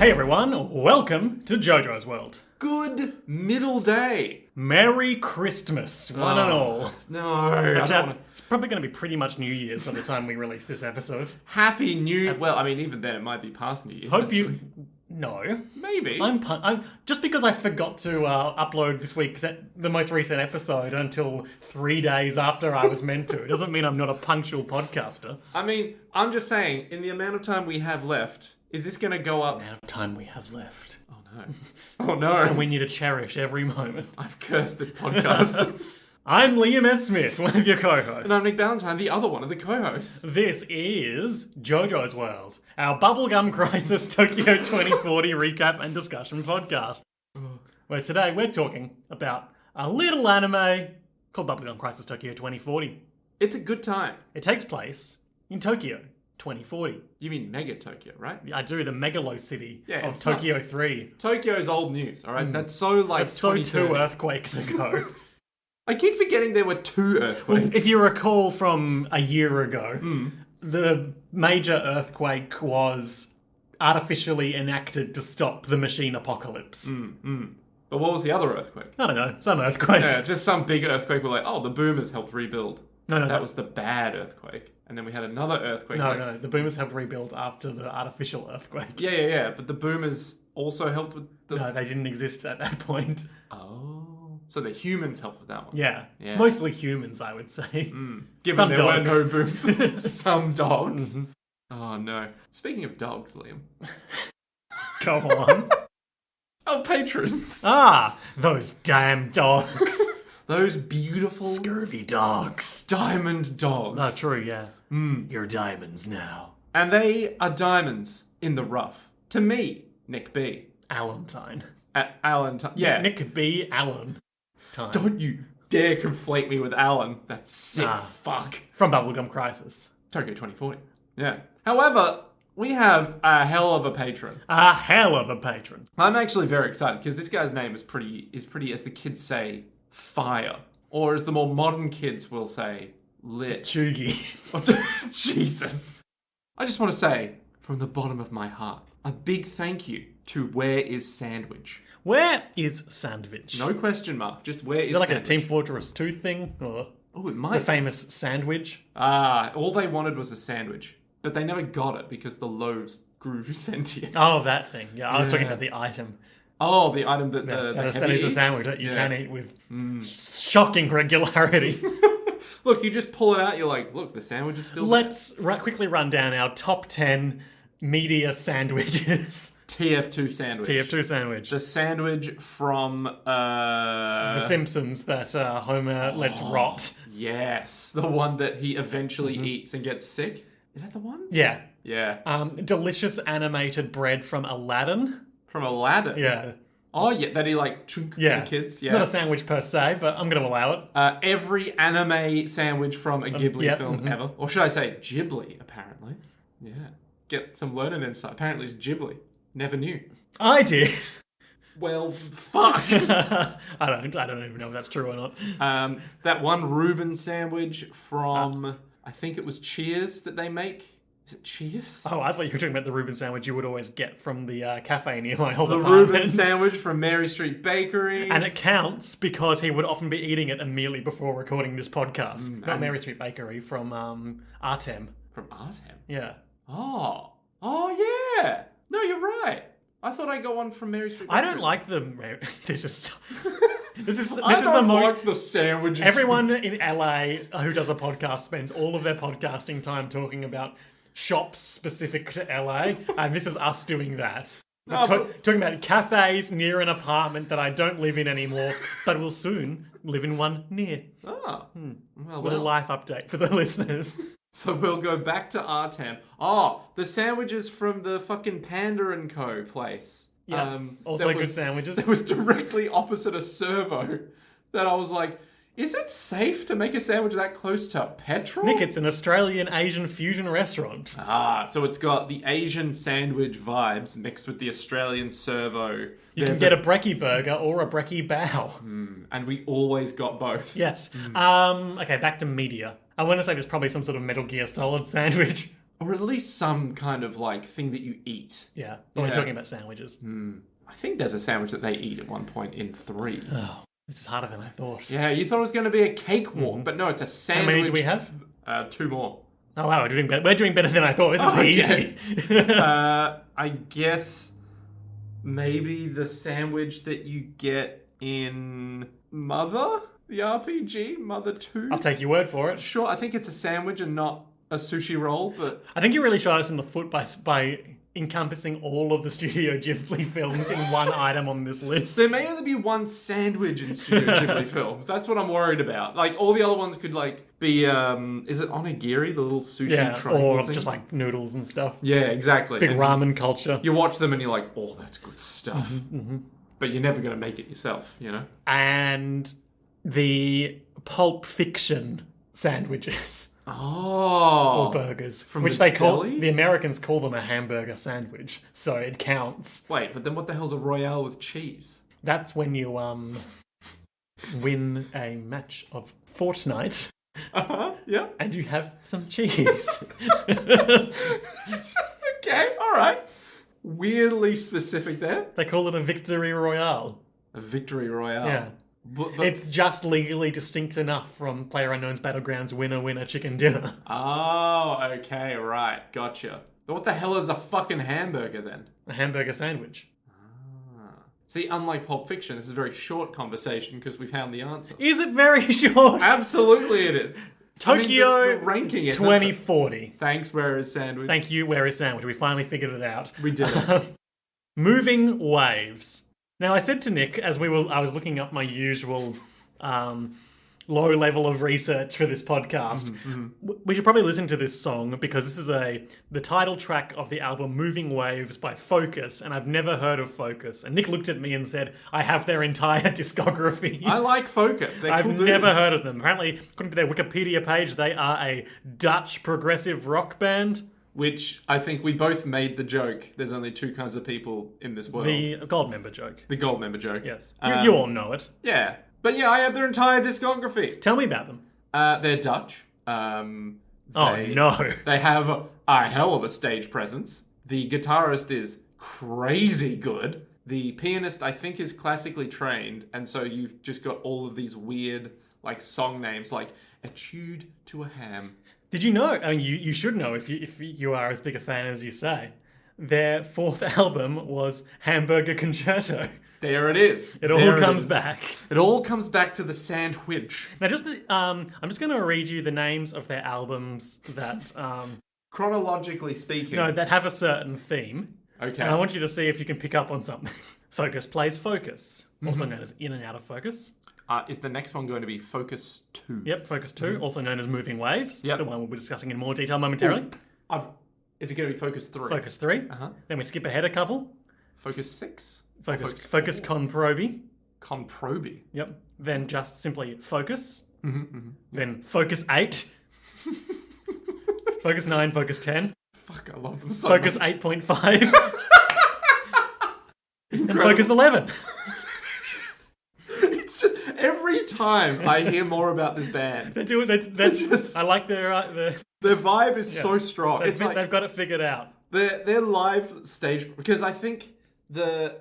Hey everyone, welcome to JoJo's World. Good middle day. Merry Christmas, one and all. No, I don't wanna... It's probably going to be pretty much New Year's by the time we release this episode. Happy New... Well, I mean, even then it might be past New Year's. Hope actually. you... No. Maybe. I'm just because I forgot to upload this week's the most recent episode until 3 days after I was meant to. It doesn't mean I'm not a punctual podcaster. I mean, I'm just saying, in the amount of time we have left, is this going to go up? The amount of time we have left. Oh no. Oh no. And we need to cherish every moment. I've cursed this podcast. I'm Liam S. Smith, one of your co-hosts. And I'm Nick Ballantyne, the other one of the co-hosts. This is JoJo's World, our Bubblegum Crisis Tokyo 2040 recap and discussion podcast. Where today we're talking about a little anime called Bubblegum Crisis Tokyo 2040. It's a good time. It takes place in Tokyo 2040. You mean Mega Tokyo, right? I do, the megalo city of it's Tokyo 3. Tokyo's old news, alright? That's so like That's so 2030. 2 earthquakes ago. I keep forgetting there were 2 earthquakes. If you recall from a year ago, the major earthquake was artificially enacted to stop the machine apocalypse. But what was the other earthquake? I don't know, some earthquake. Yeah, just some big earthquake where like, oh, the boomers helped rebuild. No, that was the bad earthquake. And then we had another earthquake. No, the boomers helped rebuild after the artificial earthquake. Yeah. But the boomers also helped with the... No, they didn't exist at that point. Oh. So the humans helped with that one. Yeah. Mostly humans, I would say. Given Some there dogs. were no boomers. Some dogs. Oh, no. Speaking of dogs, Liam. Go on. Our patrons. Ah, those damn dogs. Those beautiful... Scurvy dogs. Diamond dogs. Oh, true, yeah. You're diamonds now. And they are diamonds in the rough. To me, Nick B. Allentine. Alan... Yeah. Nick B. Allen. Time. Don't you dare conflate me with Alan. That's sick fuck. From Bubblegum Crisis. Tokyo 2040. Yeah. However, we have a hell of a patron. A hell of a patron. I'm actually very excited because this guy's name is pretty, as the kids say, fire. Or as the more modern kids will say, lit. Chugi. Jesus. I just want to say, from the bottom of my heart, a big thank you to Where is Sandwich. Where is Sandwich? No question mark. Just where is Is it like Sandwich? a Team Fortress 2 thing? Or Oh, it might. the famous sandwich? All they wanted was a sandwich. But they never got it because the loaves grew sentient. Oh, that thing. Yeah, I was talking about the item. Oh, the item that That is a sandwich that you can eat with shocking regularity. Look, you just pull it out, you're like, look, the sandwich is still Let's quickly run down our top 10 media sandwiches. TF2 sandwich. TF2 sandwich. The sandwich from... The Simpsons that Homer lets rot. Yes, the one that he eventually eats and gets sick. Is that the one? Yeah. Yeah. Delicious animated bread from Aladdin. From Aladdin? Yeah. Oh, yeah, that he like chunk Yeah. the kids. Yeah. Not a sandwich per se, but I'm going to allow it. Every anime sandwich from a Ghibli film ever. Or should I say Ghibli, apparently. Yeah. Get some learning insight. Apparently it's Ghibli. Never knew. I did. Well, fuck. I don't even know if that's true or not. That one Reuben sandwich from, I think it was Cheers that they make. Is it Cheers? Oh, I thought you were talking about the Reuben sandwich you would always get from the cafe near my old The apartment. Reuben sandwich from Mary Street Bakery. And it counts because he would often be eating it immediately before recording this podcast. Not Mary Street Bakery, from Artem. From Artem? Yeah. Oh, yeah. No, you're right. I thought I got one from Mary Street Bakery. I don't like the... This is I the don't most... like the sandwiches. Everyone in LA who does a podcast spends all of their podcasting time talking about shops specific to LA, and this is us doing that. Talking about cafes near an apartment that I don't live in anymore, but will soon live in one near. Oh, Little life update for the listeners. So we'll go back to Artem. Oh, the sandwiches from the fucking Panda & Co. place. Yeah, also good sandwiches. That was directly opposite a servo that I was like, is it safe to make a sandwich that close to petrol? Nick, it's an Australian Asian fusion restaurant. So it's got the Asian sandwich vibes mixed with the Australian servo. You can get a brekkie burger or a brekkie bao. And we always got both. Yes. Okay, back to media. I want to say there's probably some sort of Metal Gear Solid sandwich Or at least some kind of like thing that you eat. Yeah. We're talking about sandwiches. I think there's a sandwich that they eat at one point in 3. Oh, this is harder than I thought. Yeah, you thought it was going to be a cakewalk, but no, it's a sandwich. How many do we have? 2 more. Oh wow, we're doing better than I thought. This is easy. I guess maybe the sandwich that you get in Mother, the RPG, Mother 2. I'll take your word for it. Sure, I think it's a sandwich and not a sushi roll, but I think you really shot us in the foot by encompassing all of the Studio Ghibli films in one item on this list. there may only be one sandwich in Studio Ghibli films. That's what I'm worried about. Like, all the other ones could, like, be, is it onigiri, the little sushi triangle or things? just like noodles and stuff. Yeah, exactly. Big and ramen culture. you watch them and you're like, oh, that's good stuff. But you're never going to make it yourself, you know? And the Pulp Fiction sandwiches. Oh. Or burgers. From which the they call... deli? The Americans call them a hamburger sandwich. So it counts. Wait, but then what the hell's a Royale with cheese? That's when you win a match of Fortnite. Yeah. And you have some cheese. Okay, alright. Weirdly specific there. They call it a victory royale. A victory royale. Yeah. But It's just legally distinct enough from PlayerUnknown's Battlegrounds winner winner chicken dinner. Oh, okay, right. Gotcha. But what the hell is a fucking hamburger then? A hamburger sandwich. See, unlike Pulp Fiction, this is a very short conversation because we found the answer. Is it very short? Absolutely it is. Tokyo the ranking is 2040. Thanks, where is sandwich? Thank you, where is sandwich? We finally figured it out. We did it. Moving waves. Now, I said to Nick, I was looking up my usual low level of research for this podcast, we should probably listen to this song because this is the title track of the album Moving Waves by Focus, and I've never heard of Focus. And Nick looked at me and said, I have their entire discography. I like Focus. They're I've cool never dudes. heard of them. Apparently, according to their Wikipedia page, they are a Dutch progressive rock band. Which I think we both made the joke. There's only 2 kinds of people in this world. The gold member joke. The gold member joke. Yes. You all know it. Yeah. But yeah, I have their entire discography. Tell me about them. They're Dutch. Oh, no. They have a hell of a stage presence. The guitarist is crazy good. The pianist, I think, is classically trained. And so you've just got all of these weird, like, song names, like Etude to a Ham. Did you know? I mean, you should know if you are as big a fan as you say. Their 4th album was Hamburger Concerto. There it is. It all comes back. It all comes back to the sandwich. Now, I'm just going to read you the names of their albums that Chronologically speaking. that have a certain theme. Okay. And I want you to see if you can pick up on something. Focus plays Focus, also known as In and Out of Focus. Is the next one going to be Focus 2? Yep, Focus 2, also known as Moving Waves. Yep. The one we'll be discussing in more detail momentarily. Is it going to be Focus 3? Focus 3. Then we skip ahead a couple. Focus 6? Focus Conprobi. Conprobi. Yep. Then just simply Focus. Then Focus 8. Focus 9, Focus 10. Fuck, I love them so Focus much. 8.5. And Focus 11. It's just every time I hear more about this band, They do it. They're just. I like their vibe is so strong. they've, It's like they've got it figured out. their live stage, because I think the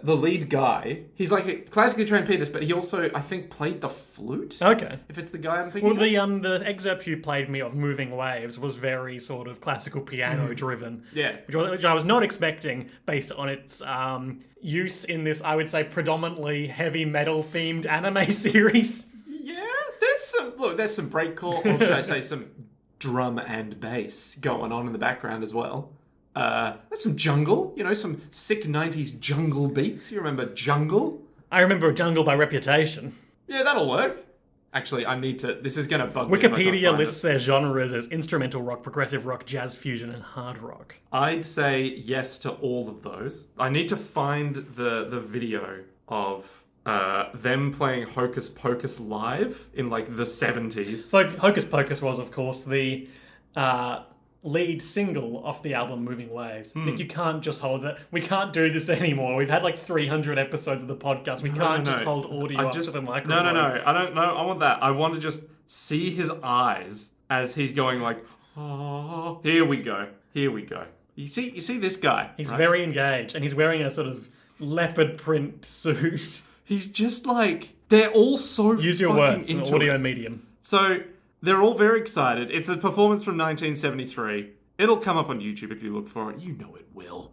lead guy, he's like a classically trained pianist, but he also, I think, played the flute. Okay. If it's the guy I'm thinking Well, of. the excerpt you played me of Moving Waves was very sort of classical piano driven. Yeah. Which I was not expecting based on its use in this, I would say, predominantly heavy metal themed anime series. Yeah, there's some breakcore, or should I say some drum and bass going on in the background as well. There's some jungle, some sick 90s jungle beats. You remember Jungle? I remember Jungle by reputation. Yeah, that'll work. Actually, this is going to bug me. Wikipedia lists their genres as instrumental rock, progressive rock, jazz fusion, and hard rock. I'd say yes to all of those. I need to find the video of them playing Hocus Pocus live in like the 70s. So Hocus Pocus was, of course, the lead single off the album Moving Waves. Nick, you can't just hold that. We can't do this anymore. We've had like 300 episodes of the podcast. We can't just hold audio up to the microphone. No. I don't know. I want that. I want to just see his eyes as he's going like, Oh, here we go. Here we go. You see this guy? He's right? very engaged, and he's wearing a sort of leopard print suit. He's just like, they're all so Use your fucking words, an into audio it. medium. So they're all very excited. It's a performance from 1973. It'll come up on YouTube if you look for it. You know it will.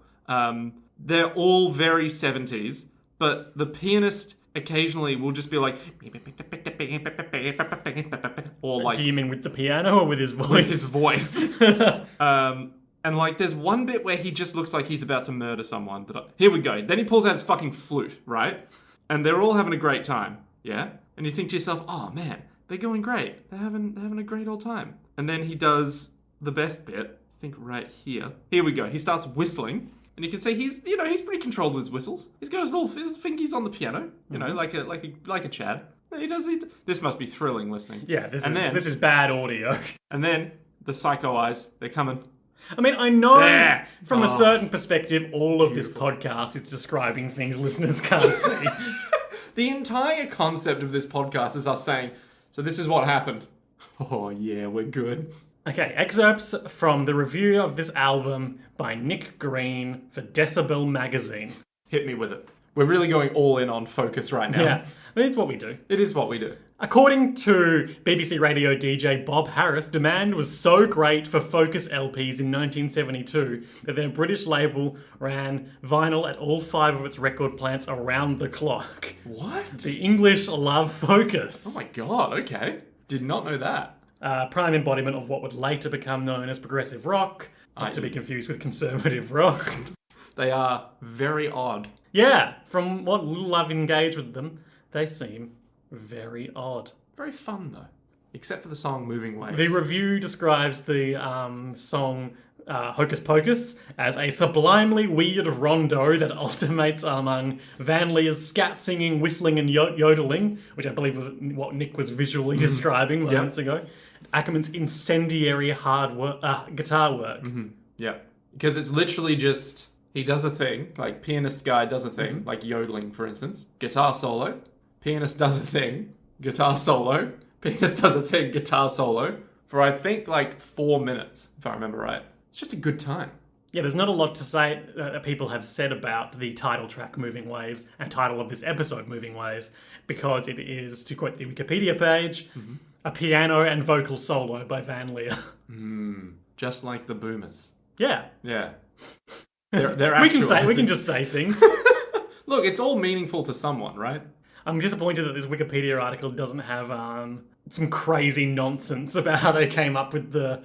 They're all very 70s, but the pianist occasionally will just be like, or like, Do you mean with the piano or with his voice? with his voice. And like, there's one bit where he just looks like he's about to murder someone. Here we go. Then he pulls out his fucking flute, right? And they're all having a great time, yeah? And you think to yourself, oh man, they're going great. They're having a great old time. And then he does the best bit, I think right here. Here we go. He starts whistling. And you can see he's pretty controlled with his whistles. He's got his fingers on the piano, like a Chad. This must be thrilling listening. Yeah, this is bad audio. And then the psycho eyes, they're coming. I mean, I know There. from a certain perspective, all of this podcast is describing things listeners can't see. The entire concept of this podcast is us saying, so this is what happened. Oh yeah, we're good. Okay, excerpts from the review of this album by Nick Green for Decibel Magazine. Hit me with it. We're really going all in on focus right now. Yeah, I mean, it's what we do. It is what we do. According to BBC Radio DJ Bob Harris, demand was so great for Focus LPs in 1972 that their British label ran vinyl at all 5 of its record plants around the clock. What? The English love Focus. Oh my god, okay. Did not know that. Prime embodiment of what would later become known as progressive rock, not to be confused with conservative rock. They are very odd. Yeah, from what little I've engaged with them, they seem very odd. Very fun though. Except for the song Moving Waves. The review describes the song Hocus Pocus as a sublimely weird rondo that alternates among Van Leer's scat singing, whistling and yodeling, which I believe was what Nick was visually describing moments ago. Ackerman's incendiary guitar work. Mm-hmm. Yeah. Because it's literally just, he does a thing, like pianist guy does a thing, like yodeling for instance, guitar solo, pianist does a thing, guitar solo, pianist does a thing, guitar solo, for I think like 4 minutes, if I remember right. It's just a good time. Yeah, there's not a lot to say that people have said about the title track Moving Waves and title of this episode Moving Waves, because it is, to quote the Wikipedia page, a piano and vocal solo by Van Leer. Just like the Boomers. Yeah. Yeah. They're we can just say things. Look, it's all meaningful to someone, right? I'm disappointed that this Wikipedia article doesn't have some crazy nonsense about how they came up with the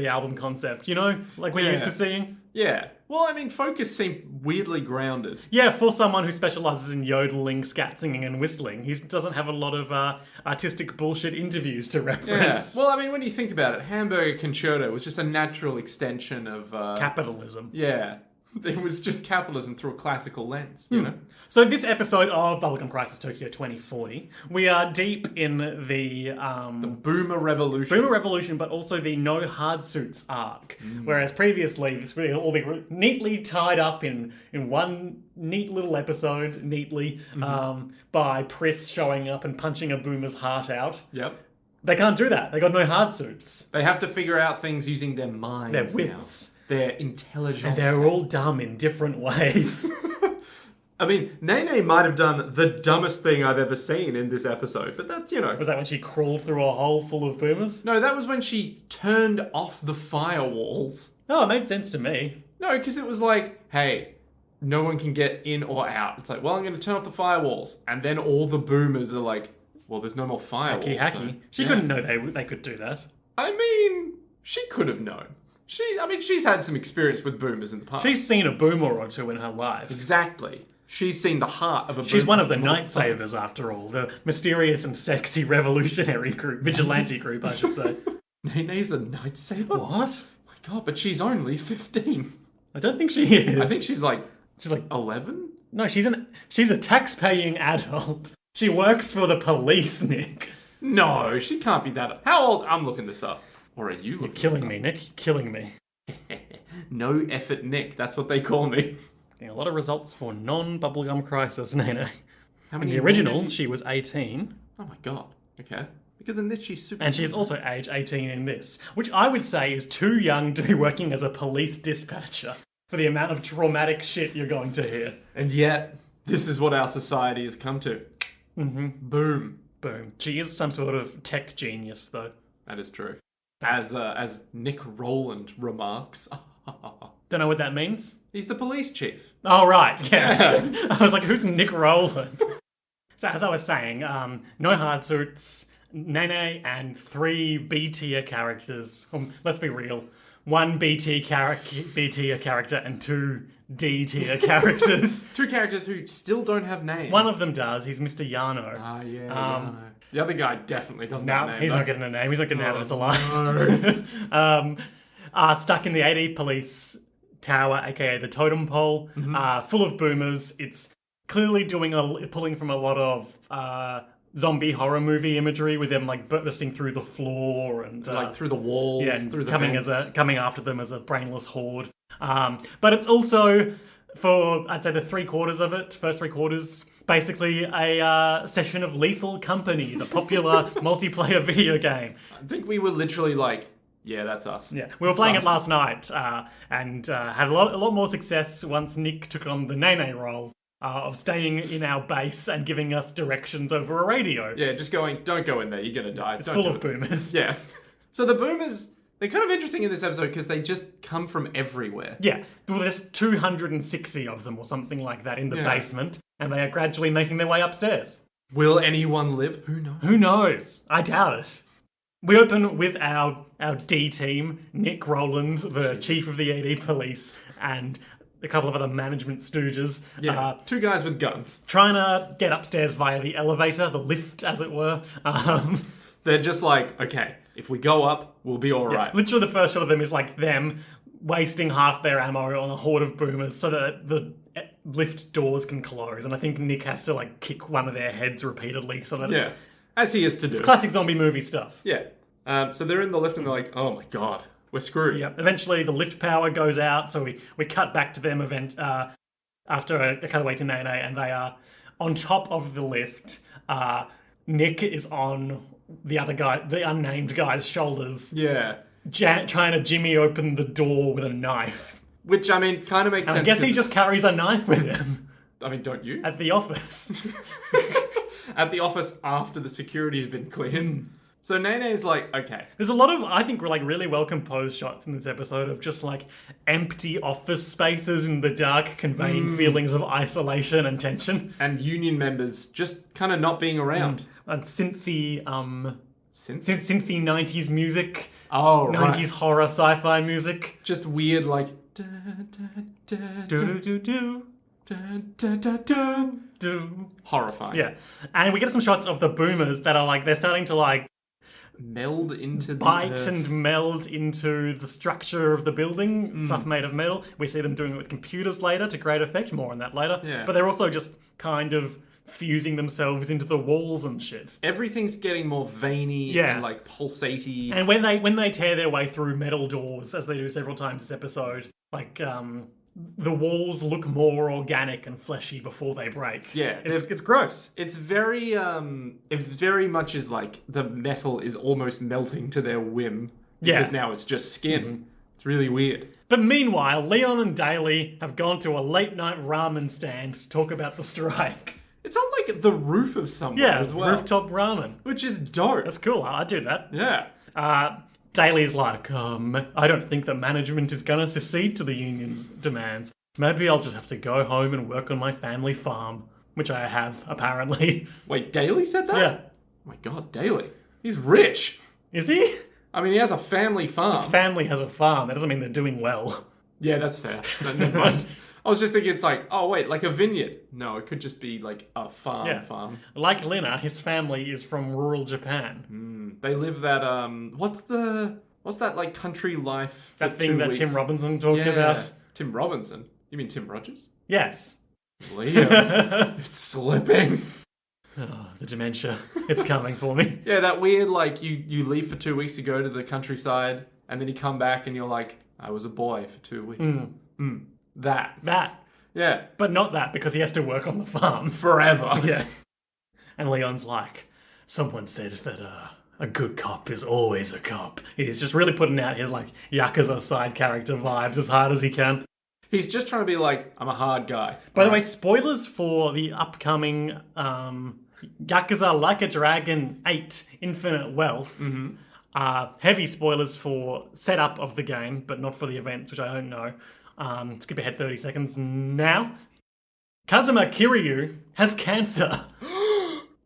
album concept, like we're used to seeing. Yeah. Well, I mean, Focus seemed weirdly grounded. Yeah, for someone who specialises in yodeling, scat singing and whistling, he doesn't have a lot of artistic bullshit interviews to reference. Yeah. Well, I mean, when you think about it, Hamburger Concerto was just a natural extension of... capitalism. Yeah. It was just capitalism through a classical lens, you know? So this episode of Bubblegum Crisis Tokyo 2040, we are deep in the Boomer Revolution. Boomer Revolution, but also the No Hard Suits arc. Whereas previously, this would all be neatly tied up in one neat little episode, by Priss showing up and punching a boomer's heart out. Yep. They can't do that. They got no hard suits. They have to figure out things using their minds. Their wits. Now. Their intelligence. And they're all dumb in different ways. I mean, Nene might have done the dumbest thing I've ever seen in this episode, but that's, Was that when she crawled through a hole full of boomers? No, that was when she turned off the firewalls. Oh, it made sense to me. No, because it was like, hey, no one can get in or out. It's like, well, I'm going to turn off the firewalls. And then all the boomers are like, well, there's no more firewalls. Hacky. So, She couldn't know they could do that. I mean, she could have known. She's had some experience with boomers in the past. She's seen a boomer or two in her life. Exactly. She's seen the heart of a boomer. She's one of the Night Savers, after all. The mysterious and sexy revolutionary group. Vigilante group, I should say. Nene's a Night Saber? What? My God, but she's only 15. I don't think she is. I think she's like 11? No, she's a tax-paying adult. She works for the police, Nick. No, she can't be that. How old? I'm looking this up. Or are you looking You're killing me, Nick. You're killing me. No effort Nick, that's what they call me. Getting a lot of results for non-Bubblegum Crisis, Nene. How In many the original, she was 18. Oh my God. Okay. Because in this, she's super. And she is also age 18 in this, which I would say is too young to be working as a police dispatcher for the amount of traumatic shit you're going to hear. And yet, this is what our society has come to. Mm-hmm. Boom. Boom. She is some sort of tech genius, though. That is true. As Nick Rowland remarks. Don't know what that means. He's the police chief. Oh, right. Yeah. I was like, who's Nick Rowland? So as I was saying, no hard suits, Nene, and 3 B-tier characters. Let's be real. 1 B-tier character and 2 D-tier characters. 2 characters who still don't have names. One of them does. He's Mr. Yano. Ah, yeah, Yano. The other guy definitely doesn't have a name. He's not getting a name. He's not getting out of this alive. Stuck in the AD police tower, aka the totem pole, full of boomers. It's clearly pulling from a lot of zombie horror movie imagery with them like bursting through the floor and like through the walls, and through the coming vents. coming after them as a brainless horde. But it's also, for I'd say the first 3 quarters, basically a session of Lethal Company, the popular multiplayer video game. I think we were literally like, yeah, that's us. Yeah, we were playing it last night and had a lot more success once Nick took on the Nene role of staying in our base and giving us directions over a radio. Yeah, just going, don't go in there, you're going to die. It's full of boomers. Yeah. So the boomers, they're kind of interesting in this episode because they just come from everywhere. Yeah, well, there's 260 of them or something like that in the basement, and they are gradually making their way upstairs. Will anyone live? Who knows? Who knows? I doubt it. We open with our D team, Nick Rowland, the chief of the AD police, and a couple of other management stooges. Yeah, 2 guys with guns. Trying to get upstairs via the elevator, the lift, as it were. They're just like, okay, if we go up, we'll be all right. Literally the first shot of them is like them wasting half their ammo on a horde of boomers so that the lift doors can close. And I think Nick has to like kick one of their heads repeatedly so that... Yeah, as he is to do. It's classic zombie movie stuff. Yeah. So they're in the lift and they're like, oh my god, we're screwed. Yeah. Eventually the lift power goes out, so we cut back to them after a cutaway to Nene, and they are on top of the lift. Nick is on the other guy, the unnamed guy's shoulders. Yeah. Trying to jimmy open the door with a knife. Which, I mean, kind of makes sense. I guess he just carries a knife with him. I mean, don't you? At the office. At the office after the security's been cleared. So Nene's like, okay. There's a lot of, I think, like really well composed shots in this episode of just like empty office spaces in the dark, conveying feelings of isolation and tension. And union members just kind of not being around. And synthy 90s music. Oh, 90s horror sci-fi music. Just weird, like... Horrifying. Yeah. And we get some shots of the boomers that are like, they're starting to like meld into the bite earth. and meld into the structure of the building, stuff made of metal. We see them doing it with computers later to great effect, more on that later. Yeah. But they're also just kind of fusing themselves into the walls and shit. Everything's getting more veiny and like pulsatey. And when they tear their way through metal doors, as they do several times this episode, like the walls look more organic and fleshy before they break. Yeah, it's gross. It's very much is like the metal is almost melting to their whim because now it's just skin. It's really weird. But meanwhile, Leon and Daly have gone to a late night ramen stand to talk about the strike. It's on like the roof of somewhere as well. Rooftop ramen. Which is dope. That's cool. I'd do that. Yeah. Daly's like, I don't think that management is going to secede to the union's demands. Maybe I'll just have to go home and work on my family farm, which I have, apparently. Wait, Daly said that? Yeah. Oh my god, Daly. He's rich. Is he? I mean, he has a family farm. His family has a farm. That doesn't mean they're doing well. Yeah, that's fair. No, never mind. I was just thinking it's like, oh wait, like a vineyard. No, it could just be like a farm. Like Lena, his family is from rural Japan. They live that, what's that like country life? That thing that Tim Robinson talked about? Tim Robinson? You mean Tim Rogers? Yes. Liam, it's slipping. Oh, the dementia. It's coming for me. Yeah, that weird, like, you leave for 2 weeks to go to the countryside, and then you come back and you're like, I was a boy for 2 weeks. That. Yeah. But not that, because he has to work on the farm. Forever. Yeah. And Leon's like, someone said that A good cop is always a cop. He's just really putting out his, like, Yakuza side character vibes as hard as he can. He's just trying to be like, I'm a hard guy. By the way, spoilers for the upcoming Yakuza Like a Dragon 8 Infinite Wealth. Heavy spoilers for setup of the game, but not for the events, which I don't know. Skip ahead 30 seconds now. Kazuma Kiryu has cancer.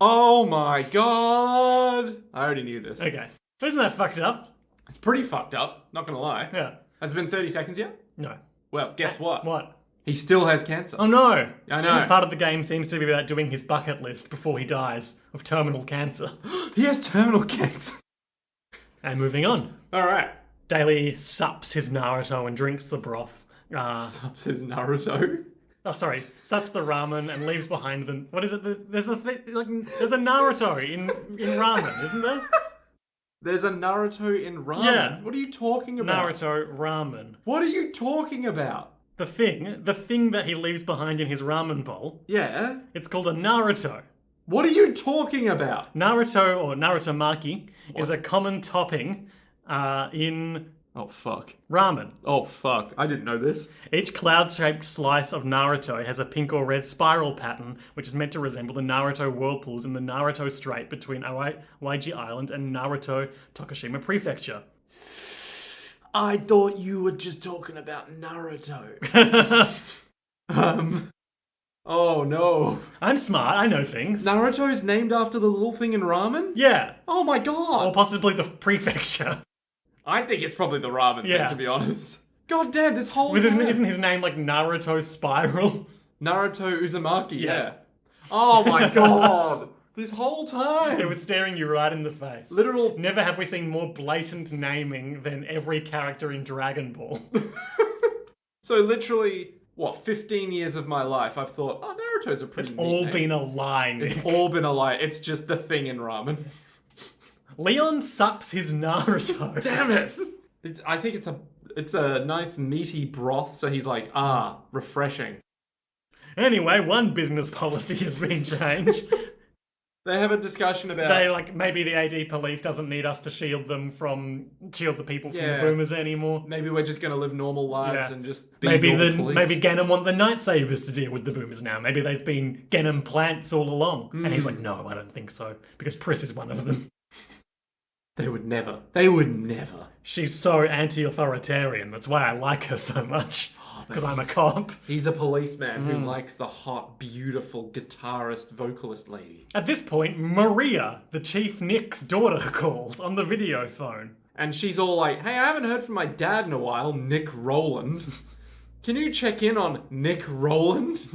Oh my god! I already knew this. Okay. Isn't that fucked up? It's pretty fucked up, not gonna lie. Yeah. Has it been 30 seconds yet? No. Well, guess what? What? He still has cancer. Oh no! I know. This part of the game seems to be about doing his bucket list before he dies of terminal cancer. He has terminal cancer. And moving on. Alright. Daily sups his Naruto and drinks the broth. Sups his Naruto. Sups the ramen and leaves behind the... What is it? There's a Naruto in ramen, isn't there? There's a Naruto in ramen? Yeah. What are you talking about? Naruto ramen. What are you talking about? The thing that he leaves behind in his ramen bowl, Yeah? it's called a Naruto. What are you talking about? Naruto, or Narutomaki, is a common topping in Oh, fuck. ramen. Oh, fuck. I didn't know this. Each cloud-shaped slice of Naruto has a pink or red spiral pattern, which is meant to resemble the Naruto whirlpools in the Naruto Strait between Waiji Island and Naruto Tokushima Prefecture. I thought you were just talking about Naruto. Oh, no. I'm smart, I know things. Naruto is named after the little thing in ramen? Yeah. Oh, my God. Or possibly the prefecture. I think it's probably the ramen thing, to be honest. God damn, this whole Isn't his name like Naruto Spiral? Naruto Uzumaki, Yeah. Oh my god. This whole time. It was staring you right in the face. Literal. Never have we seen more blatant naming than every character in Dragon Ball. So literally, 15 years of my life, I've thought, oh, Naruto's a pretty It's neat all name. been a lie, Nick. It's all been a lie. It's just the thing in ramen. Leon sups his Naruto. Damn it! I think it's a nice meaty broth, so he's like, refreshing. Anyway, one business policy has been changed. They have a discussion about... Maybe the AD police doesn't need us to shield the people from the Yeah. boomers anymore. Maybe we're just going to live normal lives Yeah. and just be Maybe normal police. maybe Ganon want the Night Savers to deal with the boomers now. Maybe they've been Ganon plants all along. And he's like, no, I don't think so. Because Pris is one of them. They would never. They would never. She's so anti-authoritarian. That's why I like her so much. Because I'm a cop. He's a policeman who likes the hot, beautiful guitarist, vocalist lady. At this point, Maria, the Chief Nick's daughter, calls on the video phone. And she's all like, hey, I haven't heard from my dad in a while, Nick Rowland. Can you check in on Nick Rowland?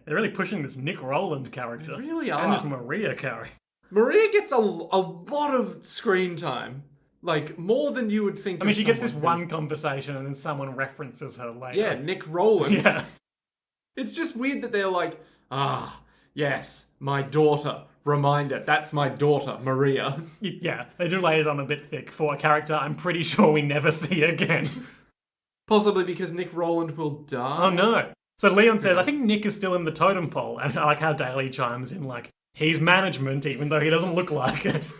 They're really pushing this Nick Rowland character. They really are. And this Maria character. Maria gets a lot of screen time. Like, more than you would think. I mean, she gets this one conversation and then someone references her later. Yeah, Nick Rowland. Yeah. It's just weird that they're like, yes, my daughter. Reminder, that's my daughter, Maria. Yeah, they do lay it on a bit thick for a character I'm pretty sure we never see again. Possibly because Nick Rowland will die. Oh no. So Leon says, I think Nick is still in the totem pole. And I like how Daly chimes in like, he's management even though he doesn't look like it.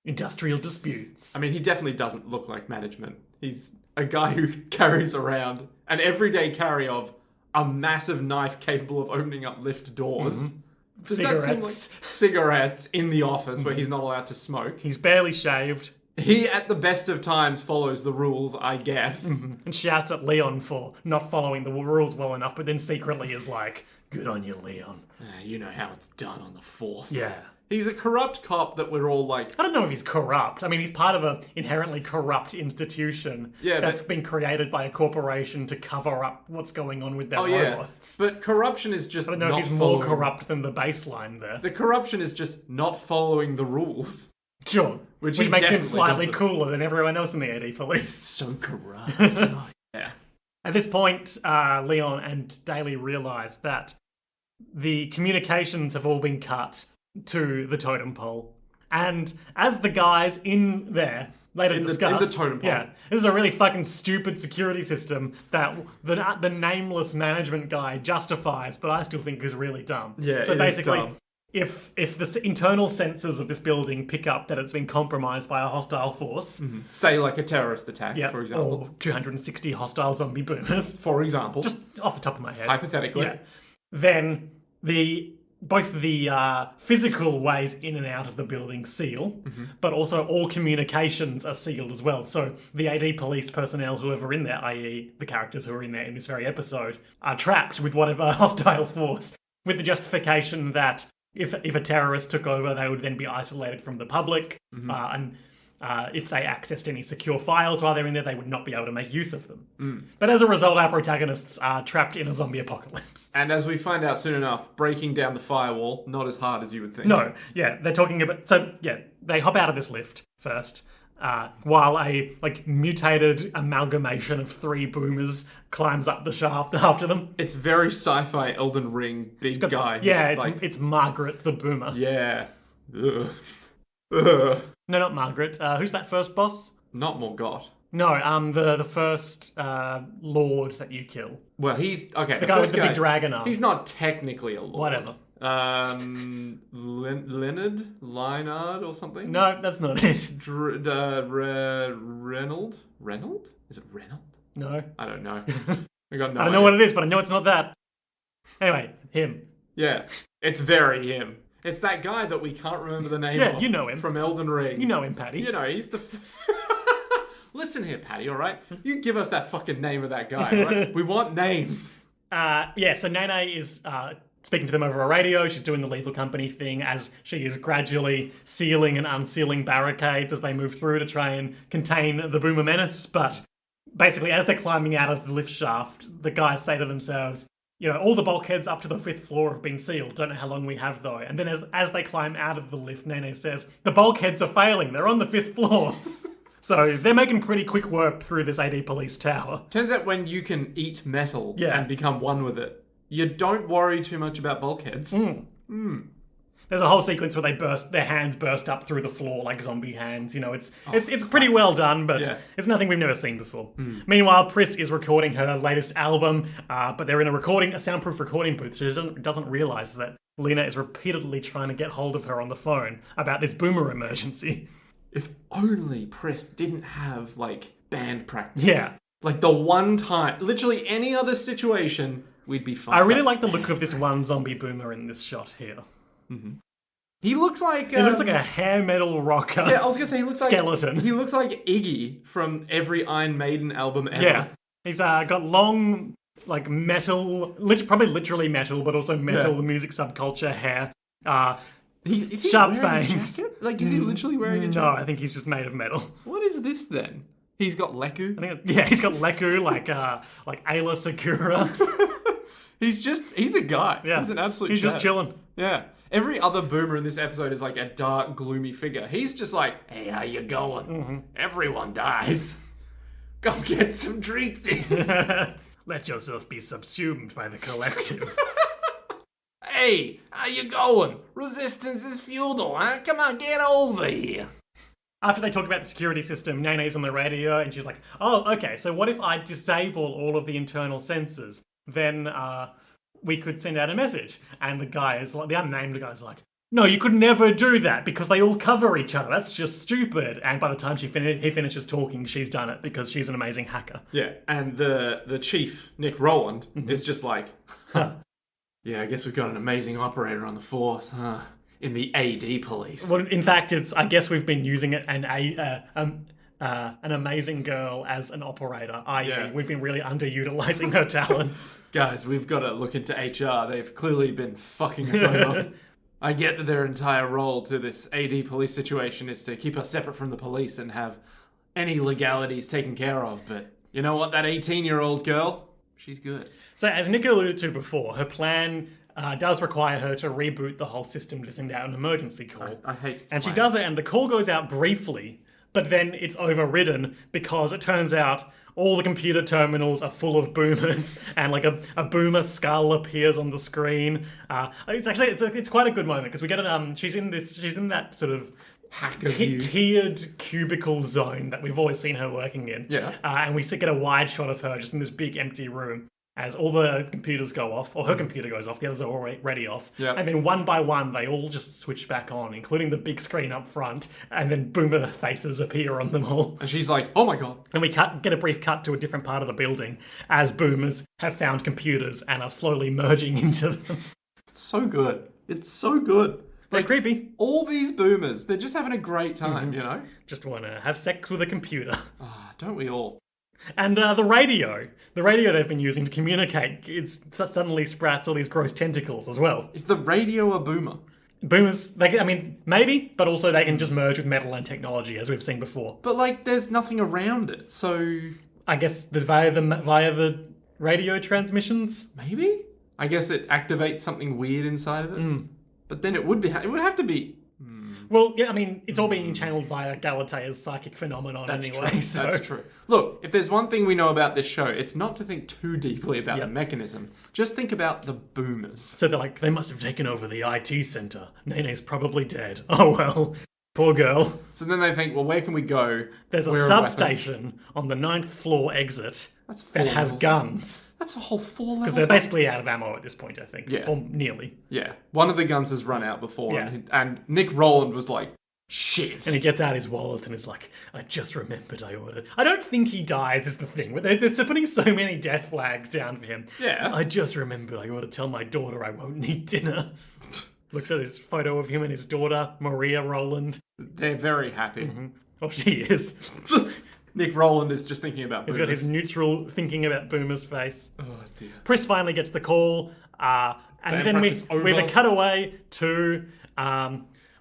Industrial disputes. I mean, he definitely doesn't look like management. He's a guy who carries around an everyday carry of a massive knife capable of opening up lift doors. Mm-hmm. Does that seem like cigarettes in the office where he's not allowed to smoke? He's barely shaved. He, at the best of times, follows the rules, I guess. Mm-hmm. And shouts at Leon for not following the rules well enough, but then secretly is like, good on you, Leon. You know how it's done on the force. Yeah. He's a corrupt cop that we're all like... I don't know if he's corrupt. I mean, he's part of an inherently corrupt institution that's been created by a corporation to cover up what's going on with their robots. But corruption is just I don't know if he's more corrupt than the baseline there. The corruption is just not following the rules. Sure. Which makes him slightly cooler than everyone else in the AD police. So corrupt. Yeah. At this point, Leon and Daly realise that the communications have all been cut to the totem pole. And as the guys in there later discuss... In the totem pole. Yeah. This is a really fucking stupid security system that the nameless management guy justifies, but I still think is really dumb. Yeah, so it basically, is dumb. if the internal sensors of this building pick up that it's been compromised by a hostile force, Say like a terrorist attack, for example. or 260 hostile zombie boomers, For example. just off the top of my head, hypothetically. then both the physical ways in and out of the building seal, but also all communications are sealed as well. So the AD police personnel who are in there, i.e. the characters who are in there in this very episode, are trapped with whatever hostile force, with the justification that if a terrorist took over, they would then be isolated from the public, and if they accessed any secure files while they're in there, they would not be able to make use of them. But as a result, our protagonists are trapped in a zombie apocalypse. And as we find out soon enough, breaking down the firewall, not as hard as you would think. No, they're talking about... So, they hop out of this lift first, while a, mutated amalgamation of 3 boomers climbs up the shaft after them. It's very sci-fi Elden Ring, big guy. Yeah, it's Margaret the Boomer. Yeah. Ugh. Ugh. No, not Margaret. Who's that first boss? Not Morgoth. No, the first lord that you kill. Well, he's... Okay, the guy with the big dragon arm. He's not technically a lord. Whatever. Leinard or something? No, that's not it. Reynold? Reynold? Is it Reynold? No. I don't know. I got no I don't know what it is, but I know it's not that. Anyway, him. Yeah, it's very him. It's that guy that we can't remember the name of. Yeah, you know him. From Elden Ring. You know him, Paddy. You know, he's the... Listen here, Paddy, alright? You give us that fucking name of that guy, alright? We want names. So Nene is speaking to them over a radio. She's doing the Lethal Company thing as she is gradually sealing and unsealing barricades as they move through to try and contain the Boomer menace. But basically, as they're climbing out of the lift shaft, the guys say to themselves, all the bulkheads up to the 5th floor have been sealed. Don't know how long we have, though. And then as they climb out of the lift, Nene says, the bulkheads are failing. They're on the 5th floor. So they're making pretty quick work through this AD police tower. Turns out when you can eat metal and become one with it, you don't worry too much about bulkheads. There's a whole sequence where their hands burst up through the floor like zombie hands. It's pretty well done, but it's nothing we've never seen before. Meanwhile, Pris is recording her latest album, but they're in a soundproof recording booth, so she doesn't realize that Lena is repeatedly trying to get hold of her on the phone about this boomer emergency. If only Pris didn't have, band practice. Yeah. The one time, literally any other situation, we'd be fine. I really like the look of this one zombie boomer in this shot here. He looks like... he looks like a hair metal rocker. Yeah, I was going to say, he looks skeleton. He looks like Iggy from every Iron Maiden album ever. Yeah. He's got long, metal, probably literally metal, but also metal, the music subculture hair. Is he sharp wearing fangs. a jacket? Is he literally wearing a jacket? No, I think he's just made of metal. What is this then? He's got Leku? He's got Leku, like Ayla Sakura. He's a guy. Yeah. He's an absolute He's chat. just chilling. Yeah. Every other boomer in this episode is a dark, gloomy figure. He's just hey, how you going? Everyone dies. Go get some treatsies. Let yourself be subsumed by the collective. Hey, how you going? Resistance is futile, huh? Come on, get over here. After they talk about the security system, Nene's on the radio and she's like, oh, okay, so what if I disable all of the internal sensors? Then we could send out a message. And the unnamed guy's like, no, you could never do that because they all cover each other. That's just stupid. And by the time he finishes talking, she's done it because she's an amazing hacker. Yeah, and the chief, Nick Rowland, is just yeah, I guess we've got an amazing operator on the force, huh? In the AD police. Well, in fact, I guess we've been using it an amazing girl as an operator, i.e. we've been really underutilizing her talents. Guys, we've got to look into HR. They've clearly been fucking us over. I get that their entire role to this AD police situation is to keep us separate from the police and have any legalities taken care of, but you know what? That 18-year-old girl, she's good. So, as Nick alluded to before, her plan does require her to reboot the whole system to send out an emergency call. I hate this And plan. she does it, and the call goes out briefly, but then it's overridden because it turns out all the computer terminals are full of boomers, and a boomer skull appears on the screen. It's quite a good moment because we get she's in that sort of tiered cubicle zone that we've always seen her working in. Yeah. And we get a wide shot of her just in this big empty room. as all the computers go off, or her computer goes off, the others are already off. Yeah. And then one by one, they all just switch back on, including the big screen up front, and then Boomer faces appear on them all. And she's like, oh my god. And we get a brief cut to a different part of the building as Boomers have found computers and are slowly merging into them. It's so good. It's so good. They're creepy. All these boomers, they're just having a great time, you know? Just want to have sex with a computer. Don't we all? And the radio they've been using to communicate, suddenly sprouts all these gross tentacles as well. Is the radio a boomer? Boomers, maybe, but also they can just merge with metal and technology, as we've seen before. But, like, there's nothing around it, so... I guess via the radio transmissions? Maybe? I guess it activates something weird inside of it. But then it would have to be... Well, yeah, it's all being channeled via Galatea's psychic phenomenon anyway. True. So. That's true. Look, if there's one thing we know about this show, it's not to think too deeply about the mechanism. Just think about the boomers. So they're like, they must have taken over the IT center. Nene's probably dead. Oh well. Poor girl. So then they think, well, where can we go? There's a substation on the 9th floor exit that has guns. That's a whole 4 levels. Because they're basically out of ammo at this point, I think. Yeah. Or nearly. Yeah. One of the guns has run out before. Yeah. And Nick Rowland was like, shit. And he gets out his wallet and is like, I just remembered I ordered. I don't think he dies is the thing. They're putting so many death flags down for him. Yeah. I just remembered I ought to tell my daughter I won't need dinner. Looks at his photo of him and his daughter, Maria Rowland. They're very happy. Oh, she is. Nick Rowland is just thinking about boomers. He's got his neutral thinking about Boomer's face. Oh, dear. Pris finally gets the call. And then we have a cutaway to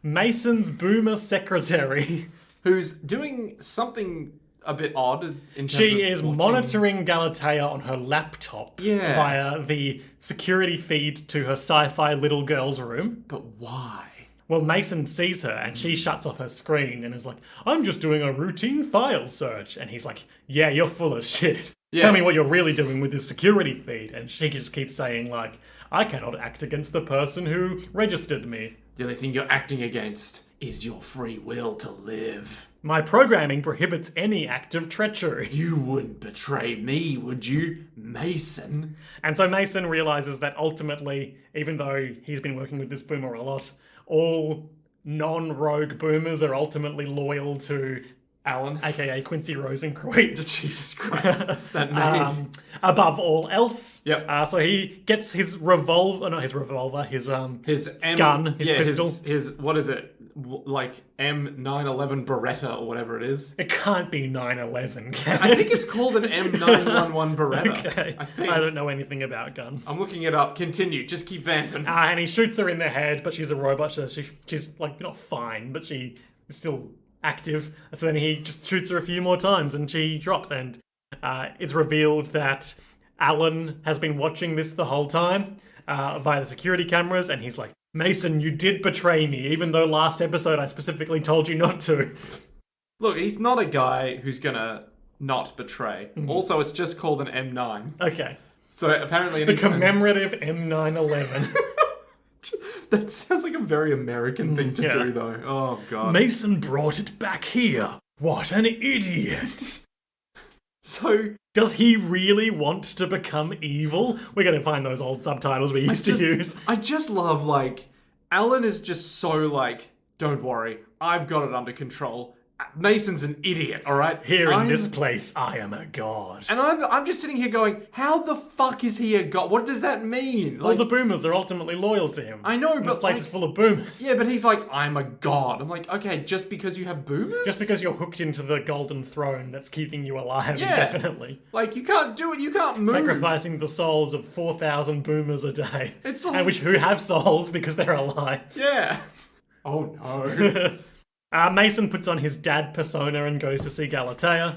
Mason's Boomer secretary. Who's doing something a bit odd in terms She of is watching... monitoring Galatea on her laptop via the security feed to her sci-fi little girl's room. But why? Well, Mason sees her and she shuts off her screen and is like, I'm just doing a routine file search. And he's like, yeah, you're full of shit. Yeah. Tell me what you're really doing with this security feed. And she just keeps saying, like, I cannot act against the person who registered me. The only thing you're acting against is your free will to live. My programming prohibits any act of treachery. You wouldn't betray me, would you, Mason? And so Mason realizes that ultimately, even though he's been working with this boomer a lot, all non-rogue boomers are ultimately loyal to Alan, aka Quincy Rosencreutz. Jesus Christ, that name. Above all else. Yep. So he gets his revolver, his gun, his pistol. His what is it? Like M911 Beretta or whatever it is. It can't be 911, I think it's called an M911 Beretta. Okay. I don't know anything about guns. I'm looking it up. Continue. Just keep vamping. And he shoots her in the head, but she's a robot, so she's like not fine, but she is still active. So then he just shoots her a few more times and she drops. And it's revealed that Alan has been watching this the whole time via the security cameras, and he's like, Mason, you did betray me, even though last episode I specifically told you not to. Look, he's not a guy who's gonna not betray. Mm-hmm. Also, it's just called an M9. Okay. So apparently... The commemorative M911. That sounds like a very American thing to do, though. Oh, God. Mason brought it back here. What an idiot. So... Does he really want to become evil? We're going to find those old subtitles we used to use. I just love, like, Alan is just so, like, don't worry, I've got it under control. Mason's an idiot, all right? Here in this place, I am a god. And I'm just sitting here going, how the fuck is he a god? What does that mean? All the boomers are ultimately loyal to him. I know, but this place is full of boomers. Yeah, but he's like, I'm a god. I'm like, okay, just because you have boomers? Just because you're hooked into the golden throne that's keeping you alive, definitely. Like, you can't do it, you can't move. Sacrificing the souls of 4,000 boomers a day. It's like... And who have souls because they're alive. Yeah. Oh, no. Mason puts on his dad persona and goes to see Galatea.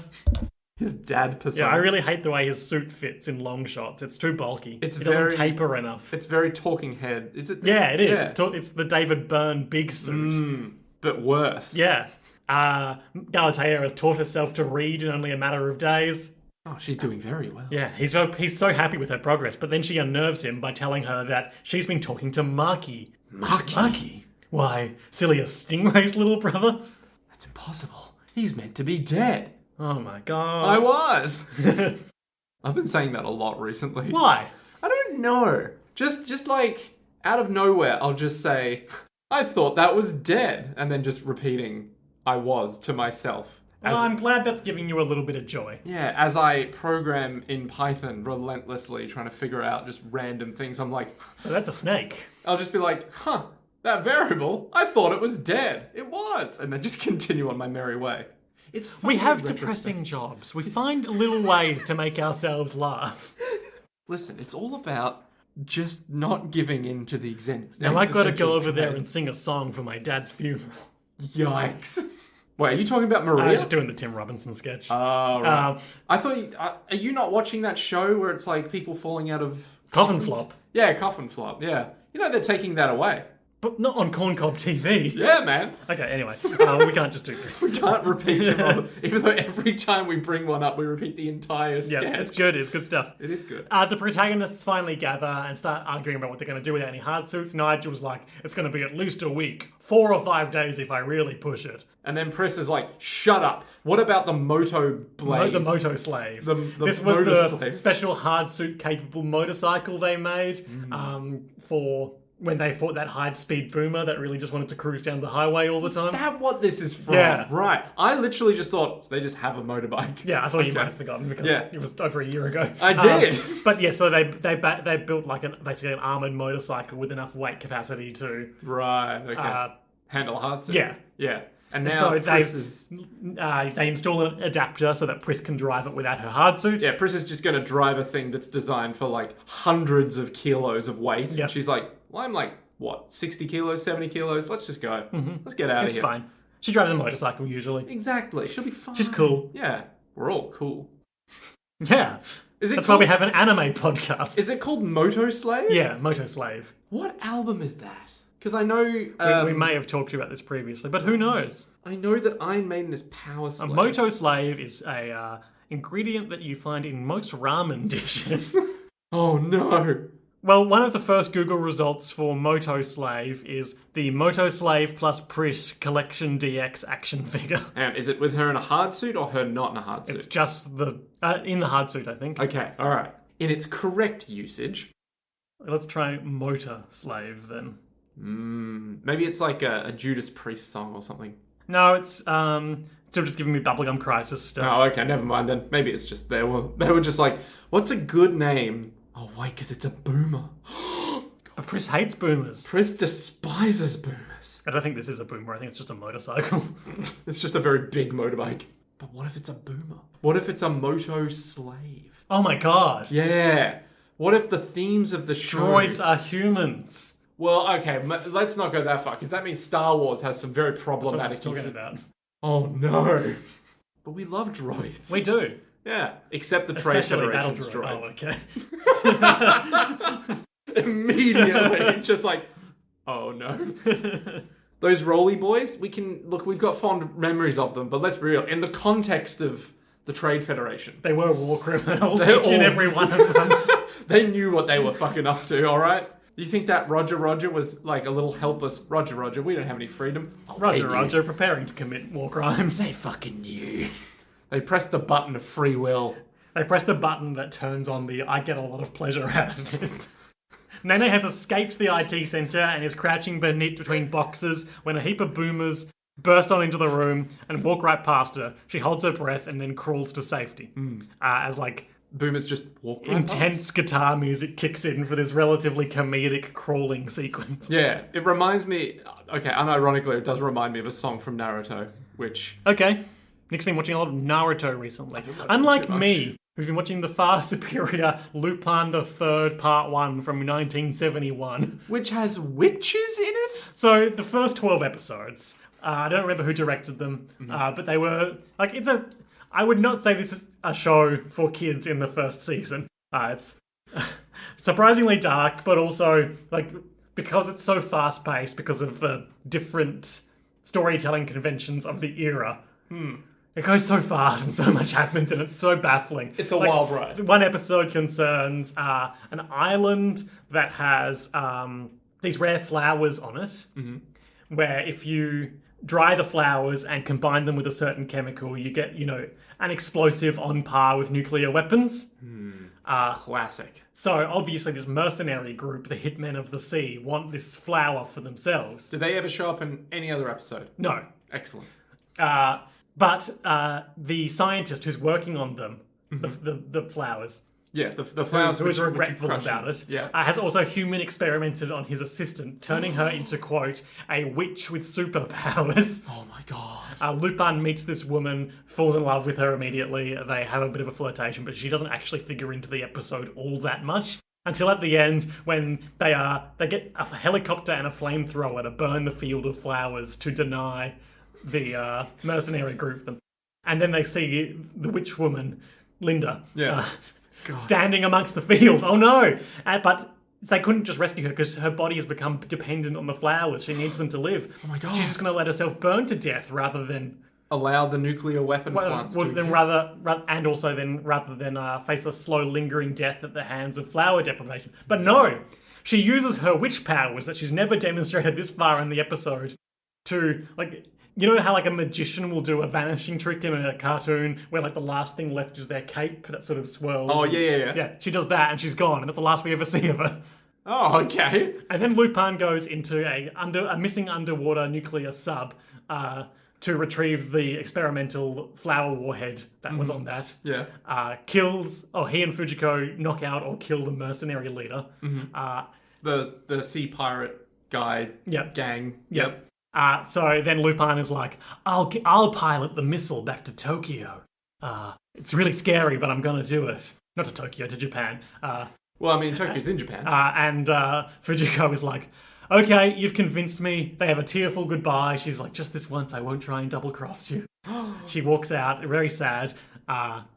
His dad persona? Yeah, I really hate the way his suit fits in long shots. It's too bulky. It very, doesn't taper enough. It's very talking head. Is it? Yeah, it is. Yeah. It's the David Byrne big suit. But worse. Yeah. Galatea has taught herself to read in only a matter of days. Oh, she's doing very well. Yeah, he's so happy with her progress, but then she unnerves him by telling her that she's been talking to Maki. Maki? Why, Silius Stingray's little brother? That's impossible. He's meant to be dead. Oh my god. I was. I've been saying that a lot recently. Why? I don't know. Just like out of nowhere, I'll just say, I thought that was dead. And then just repeating, I was to myself. Well, I'm glad that's giving you a little bit of joy. Yeah, as I program in Python relentlessly, trying to figure out just random things, I'm like... Oh, that's a snake. I'll just be like, that variable, I thought it was dead. It was. And then just continue on my merry way. It's fun. We have depressing jobs. We find little ways to make ourselves laugh. Listen, it's all about just not giving in to the Now I gotta go over there and sing a song for my dad's funeral. Yikes. Wait, are you talking about Maria? I was just doing the Tim Robinson sketch. Oh, right. I thought... are you not watching that show where it's like people falling out of... Coffin coffins? Flop. Yeah, Coffin Flop, yeah. You know they're taking that away. But not on Corncob TV. Yeah, man. Okay, anyway. We can't just do this. We can't repeat it, even though every time we bring one up, we repeat the entire sketch. Yeah, it's good. It's good stuff. It is good. The protagonists finally gather and start arguing about what they're going to do without any hard suits. Nigel's like, it's going to be at least a week. 4 or 5 days if I really push it. And then Pris is like, shut up. What about the Moto Blade? The Moto Slave. This was the special hard suit capable motorcycle they made for... when they fought that high-speed boomer that really just wanted to cruise down the highway all the time. Is that what this is from? Yeah. Right. I literally just thought, they just have a motorbike. Yeah, I thought you might have forgotten because it was over a year ago. I did. But yeah, so they built like basically an armoured motorcycle with enough weight capacity to... Right, okay. Handle a hard suit. Yeah. Yeah. And now so Pris is... they install an adapter so that Pris can drive it without her hard suit. Yeah, Pris is just going to drive a thing that's designed for like hundreds of kilos of weight. Yep. And she's like, well, I'm like, what, 60 kilos, 70 kilos? Let's just go. Mm-hmm. Let's get out of here. It's fine. She drives a motorcycle usually. Exactly. She'll be fine. She's cool. Yeah. We're all cool. Yeah. That's why we have an anime podcast. Is it called Moto Slave? Yeah, Moto Slave. What album is that? Because I know... we may have talked to you about this previously, but who knows? I know that Iron Maiden is Power Slave. A Moto Slave is a ingredient that you find in most ramen dishes. Oh no! Well, one of the first Google results for Moto Slave is the Moto Slave plus Pris Collection DX action figure. And is it with her in a hard suit or her not in a hard suit? It's just in the hard suit, I think. Okay, alright. In its correct usage... Let's try Motor Slave, then. Maybe it's like a Judas Priest song or something. No, it's still just giving me Bubblegum Crisis stuff. Oh, okay, never mind then. Maybe it's just they were just like, what's a good name? Oh, wait, because it's a boomer. But Pris hates boomers. Pris despises boomers. I don't think this is a boomer. I think it's just a motorcycle. It's just a very big motorbike. But what if it's a boomer? What if it's a Moto Slave? Oh my god. Yeah. What if the themes of the show... Droids are humans. Well, okay, let's not go that far, because that means Star Wars has some very problematic... That's what I was talking about. Oh, no. But we love droids. We do. Yeah, except the Trade Federation's droids. Oh, okay. Immediately, just like, oh, no. Those Rolly boys, we've got fond memories of them, but let's be real, in the context of the Trade Federation... They were war criminals, each and every one of them. They knew what they were fucking up to, alright? Do you think that Roger was like a little helpless Roger, we don't have any freedom? Oh, Roger, preparing to commit war crimes. They fucking knew. They pressed the button of free will. They pressed the button that turns on the I get a lot of pleasure out of this. Nene has escaped the IT centre and is crouching beneath between boxes when a heap of boomers burst on into the room and walk right past her. She holds her breath and then crawls to safety. As like... Boomers just walk right intense past. Guitar music kicks in for this relatively comedic crawling sequence. Yeah, it reminds me... Okay, unironically, it does remind me of a song from Naruto, which... Okay. Nick's been watching a lot of Naruto recently. Unlike me, who's been watching the far superior Lupin the Third Part 1 from 1971. Which has witches in it? So, the first 12 episodes, I don't remember who directed them, but they were... Like, I would not say this is a show for kids in the first season. It's surprisingly dark, but also, like, because it's so fast-paced, because of the different storytelling conventions of the era, it goes so fast and so much happens and it's so baffling. It's a wild ride. One episode concerns an island that has these rare flowers on it, where if you dry the flowers and combine them with a certain chemical, you get, an explosive on par with nuclear weapons. Classic. So obviously this mercenary group, the Hitmen of the Sea, want this flower for themselves. Did they ever show up in any other episode? No. Excellent. But the scientist who's working on them, the flowers, Yeah, the flowers who is which regretful crush about him. it, Yeah. has also human experimented on his assistant, turning her into, quote, a witch with superpowers. Oh my god. Lupin meets this woman, falls in love with her immediately. They have a bit of a flirtation, but she doesn't actually figure into the episode all that much. Until at the end, when they get a helicopter and a flamethrower to burn the field of flowers to deny the mercenary group them. And then they see the witch woman, Linda, standing amongst the field. Oh no! But they couldn't just rescue her because her body has become dependent on the flowers. She needs them to live. Oh my god. She's just going to let herself burn to death rather than Allow the nuclear weapon plants to exist. rather than face a slow, lingering death at the hands of flower deprivation. But no, she uses her witch powers that she's never demonstrated this far in the episode to, like, you know how like a magician will do a vanishing trick in a cartoon where like the last thing left is their cape that sort of swirls. Oh, yeah. Yeah, she does that and she's gone, and that's the last we ever see of her. Oh, okay. And then Lupin goes into a missing underwater nuclear sub to retrieve the experimental flower warhead that was on that. Yeah. He and Fujiko knock out or kill the mercenary leader. The sea pirate guy gang. Yep. So then Lupin is like, I'll pilot the missile back to Tokyo. It's really scary, but I'm gonna do it. Not to Tokyo, to Japan. Well, I mean, Tokyo's in Japan. And Fujiko is like, okay, you've convinced me. They have a tearful goodbye. She's like, just this once, I won't try and double cross you. She walks out, very sad.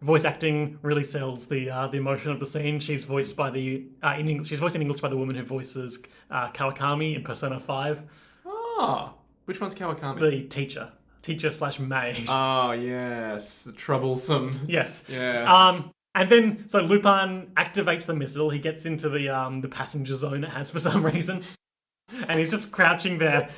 Voice acting really sells the emotion of the scene. She's voiced by she's voiced in English by the woman who voices Kawakami in Persona 5. Oh, which one's Kawakami? The teacher/maid. Oh, yes. The troublesome. Yes. Yes. And then, so Lupin activates the missile. He gets into the passenger zone it has for some reason. And he's just crouching there.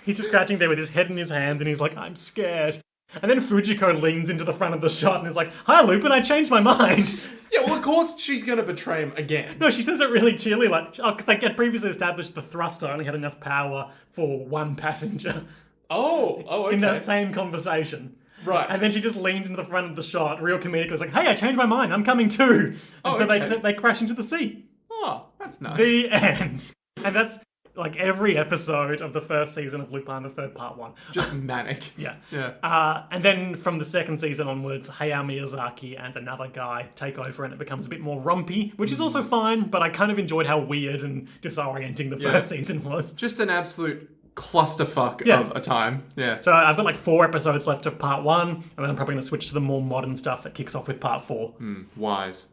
He's just crouching there with his head in his hands, and he's like, I'm scared. And then Fujiko leans into the front of the shot and is like, hi, Lupin, I changed my mind. Yeah, well, of course she's going to betray him again. No, she says it really cheerily, like, because they get previously established the thruster only had enough power for one passenger. Oh, okay. In that same conversation. Right. And then she just leans into the front of the shot, real comedically, like, hey, I changed my mind, I'm coming too. And so they crash into the sea. Oh, that's nice. The end. And that's like every episode of the first season of Lupin, the third part one. Just manic. Yeah. Yeah. And then from the second season onwards, Hayao Miyazaki and another guy take over and it becomes a bit more rompy, which is also fine, but I kind of enjoyed how weird and disorienting the first season was. Just an absolute clusterfuck of a time. Yeah. So I've got like 4 episodes left of part 1, and then I'm probably going to switch to the more modern stuff that kicks off with part 4. Wise.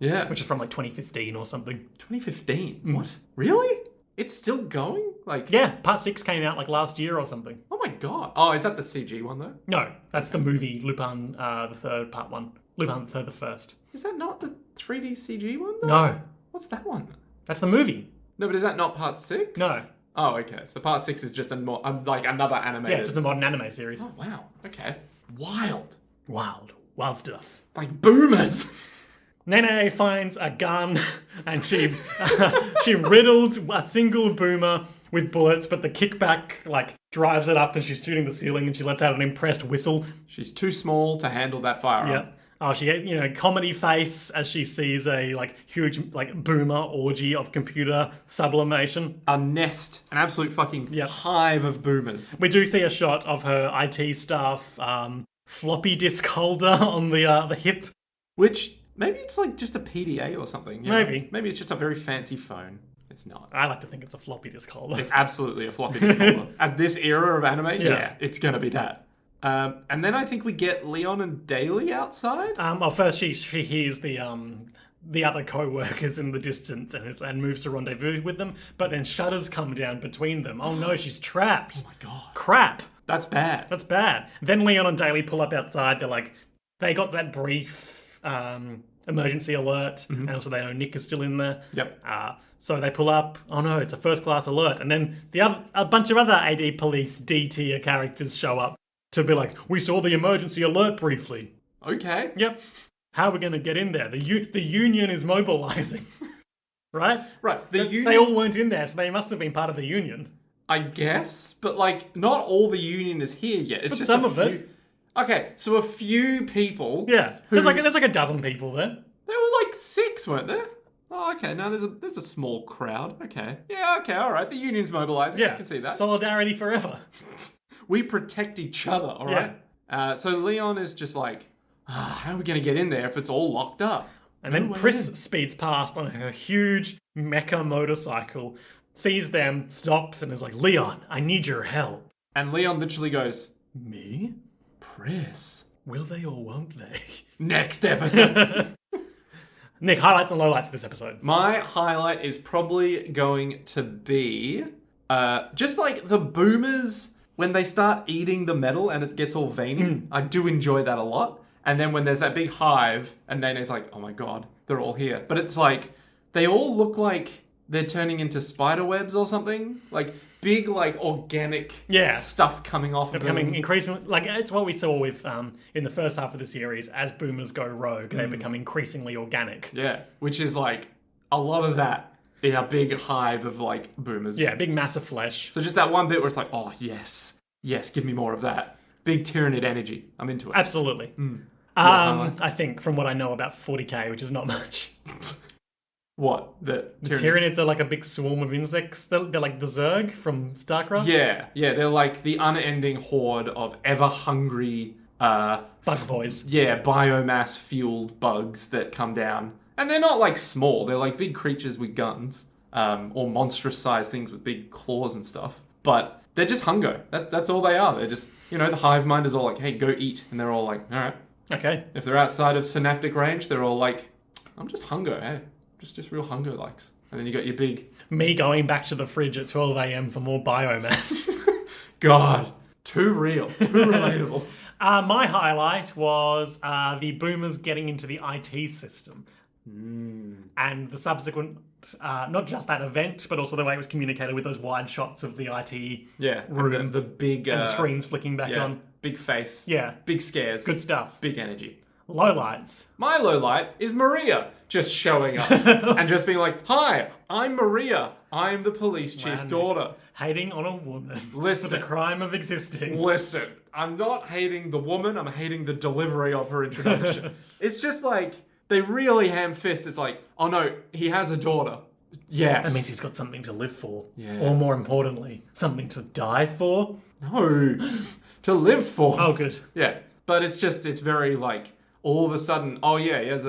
Yeah. Which is from like 2015 or something. 2015? What? Really? It's still going? Like, yeah, part 6 came out like last year or something. Oh my god. Oh, is that the CG one though? No, that's the movie Lupin the Third part 1. Lupin the Third the First. Is that not the 3D CG one though? No. What's that one? That's the movie. No, but is that not part 6? No. Oh, okay. So part 6 is just like another animated... Yeah, just a modern anime series. Oh, wow. Okay. Wild. Wild stuff. Like boomers. Nene finds a gun and she riddles a single boomer with bullets, but the kickback like drives it up and she's shooting the ceiling and she lets out an impressed whistle. She's too small to handle that firearm. Yeah. Oh, she gets, comedy face as she sees a like huge like boomer orgy of computer sublimation. An absolute fucking hive of boomers. We do see a shot of her IT staff floppy disk holder on the hip, which maybe it's like just a PDA or something. Maybe it's just a very fancy phone. It's not. I like to think it's a floppy disk holder. It's absolutely a floppy disk holder. At this era of anime, it's gonna be that. And then I think we get Leon and Daly outside. Well, first she hears the other co-workers in the distance and moves to rendezvous with them, but then shutters come down between them. Oh no, she's trapped. Oh my god. Crap. That's bad. Then Leon and Daly pull up outside. They're like, they got that brief emergency alert, and also they know Nick is still in there. Yep. So they pull up. Oh no, it's a first-class alert. And then a bunch of other AD Police D-tier characters show up to be like, we saw the emergency alert briefly. Okay. Yep. How are we going to get in there? The union is mobilizing. Right? Right. They all weren't in there, so they must have been part of the union. I guess, but like, not all the union is here yet. It's But just some a of few... it. Okay, so a few people. Yeah. There's like a dozen people there. There were like 6, weren't there? Oh, okay. No, there's a small crowd. Okay. Yeah. Okay. All right. The union's mobilizing. Yeah. I can see that. Solidarity forever. We protect each other. All right. So Leon is just like, how are we gonna get in there if it's all locked up? And then Pris speeds past on her huge mecha motorcycle, sees them, stops, and is like, Leon, I need your help. And Leon literally goes, Me? Pris. Will they or won't they? Next episode. Nick, highlights and lowlights of this episode. My highlight is probably going to be just like the boomers when they start eating the metal and it gets all veiny. I do enjoy that a lot. And then when there's that big hive and Nene's like, oh my god, they're all here. But it's like, they all look like they're turning into spider webs or something. Like big, like organic stuff coming off of them. Becoming increasingly, like it's what we saw with in the first half of the series. As boomers go rogue, they become increasingly organic. Yeah, which is like a lot of that in a big hive of like boomers. Yeah, big mass of flesh. So just that one bit where it's like, oh yes, give me more of that. Big Tyranid energy. I'm into it. Absolutely. I think from what I know about 40k, which is not much. What? The Tyranids are like a big swarm of insects. They're like the Zerg from StarCraft. Yeah. They're like the unending horde of ever-hungry... bug boys. Yeah, biomass-fueled bugs that come down. And they're not like small. They're like big creatures with guns. Or monstrous-sized things with big claws and stuff. But they're just hunger. That's all they are. They're just... You know, the hive mind is all like, hey, go eat. And they're all like, all right. Okay. If they're outside of synaptic range, they're all like, I'm just hunger, hey. Just real hunger likes. And then you got your big... Me going back to the fridge at 12 a.m. for more biomass. God. Too real. Too relatable. My highlight was the boomers getting into the IT system. And the subsequent... not just that event, but also the way it was communicated with those wide shots of the IT room. And the big... and the screens flicking back on. Big face. Yeah. Big scares. Good stuff. Big energy. Lowlights. My lowlight is Maria just showing up and just being like, hi, I'm Maria. I'm the police chief's daughter. Hating on a woman. Listen. For the crime of existing. Listen. I'm not hating the woman. I'm hating the delivery of her introduction. It's just like, they really ham-fist. It's like, oh no, he has a daughter. Yes. That means he's got something to live for. Yeah. Or more importantly, something to die for. No. To live for. Oh, good. Yeah. But it's very like, all of a sudden, oh yeah, he has